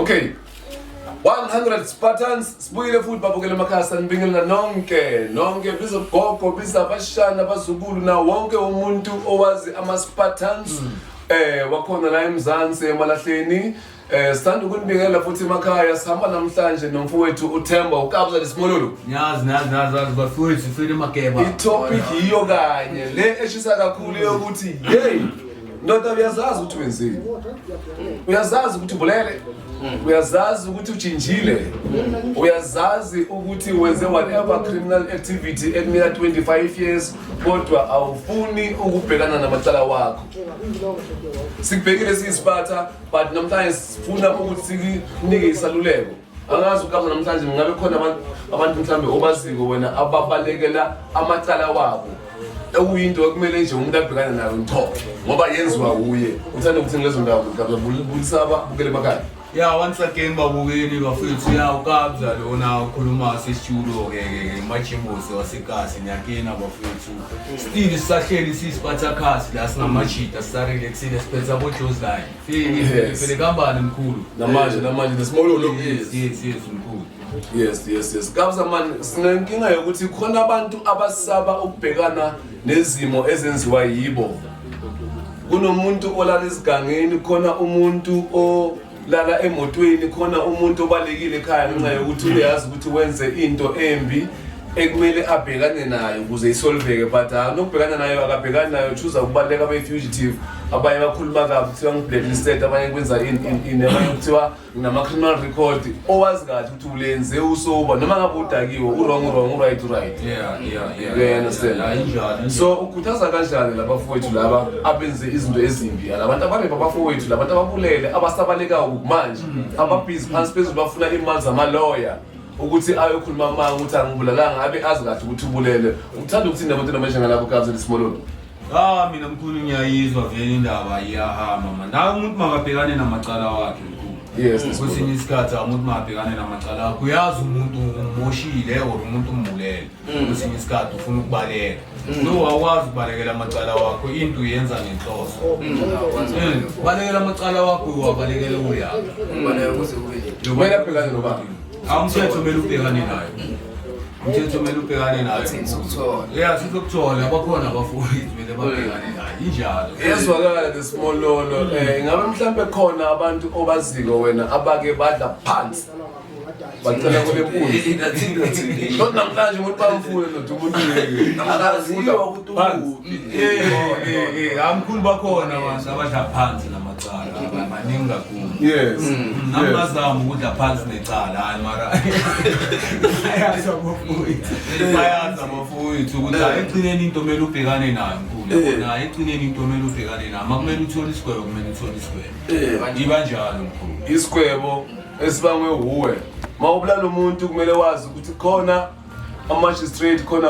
Okay. 100 Spartans sibuyile futhi babukele emakhaya sanibingelela nonke bizogogo bizabashana bazukulu na wonke umuntu owazi ama Spartans wakhona la eMzansi eMalahleni sithanda ukunibingelela futhi emakhaya sihamba namhlanje nomfowethu uThemba uKabza lesimololo Nyazi bafowethu sifile eMageba itopic yiyo kanye le eshisa kakhulu yokuthi hey ndoda uyazazi ukuthi wenzeni uyazazi ukuthi ubulele uyazazi ukuthi ujinjile uyazazi ukuthi wenze whatever criminal activity ekunika 25 years kodwa awufuni ukubhekana namacala wakho sikubhekile siyisiphatha but namhlanje sifuna ukuthi sikunike isaluleko angazi uKabza namhlanje ngabe khona abantu mhlambe obaziko wena ababalekela amacala wabo ekuyinto ekumele nje umuntu abhekane nayo ngithoke ngoba yenziwa uye uthanda ukuthi ngilezo ndawo uKabza bulisa ababukele emakhaya once again babukeli bafethu uKabza lona ukhuluma sesitudio ke machimbosi wasekasi nyakena bafethu still sisahleli sisiphathakhasi la singamachita sisarelaxile siphetha abo Joseline fele kambani mkhulu namanje lesimololo yes mkhulu yes Kabza man sinenkinga yokuthi khona abantu abasaba ukubhekana nezimo ezenziwa yibo kunomuntu olala esigangeni khona umuntu lala emotweni khona umuntu obalekile ekhaya ngenxa yokuthi uyazi ukuthi wenze into embi ekumele abhekane nayo ukuze isolveke but nokubhekana nayo akabhekani nayo choose ukubaleka abe-fugitive abanye bakhuluma kabi kuthiwa ngi-blacklisted abanye kwenza abanye kuthiwa ngama-criminal record owazi kahle ukuthi ulenze usoba noma ngabe udakiwe u-wrong u-right yeah understand so ukhuthaza kanjani labafowethu laba abenze izinto ezimbi labantu abane babafowethu labantu ababulele abasabalekayo manje ababhizi phansi phezulu bafuna imali zama-lawyer ukuthi ayokhuluma manga ukuthi angibulalanga abe azi kahle ukuthi ubulele uthanda ukuthi nabantu nabasha ngalabo Kabza lesimololo mina mkhulu ngiyayizwa vele indaba iyahamba man nawe umuntu makabhekane namacala wakhe mkhulu yes kwesinye isikhathi umuntu makabhekane namacala wakhe uyazi umuntu umoshile or umuntu umbulele kwesinye isikhathi ufuna ukubaleka no awukwazi ukubalekela amacala wakho into uyenza ngenhloso balekela amacala wakho uwabalekela uyapha kumele abhekane nobani umthetho kumele ubhekane nayo umthetho kumele ubhekane nayo sizokuthola abakhona abafowethu kumele babhekane nayo injalo ezwakala lesimololo ngabe mhlambe khona abantu obaziko wena abake badla phansi bacela kule mpunzi kodwa namhlanje umuntu bamfune nodumuntu akaziwa ukuthi amkhulu bakhona abantu abadla phansi namacala maningi kakhulu yes namazama ukudla phansi necala hayi mara bayazi abafowethu ukuthi ekugcineni into kumele ubhekane nayo mkhulu yona ekugcineni into kumele ubhekane nayo makumele uthole isigwebo kumele uthole isigwebo iba njalo mkhulu isigwebo esibangwe uwe mawubulala umuntu kumele wazi ukuthi khona ama-magistrate khona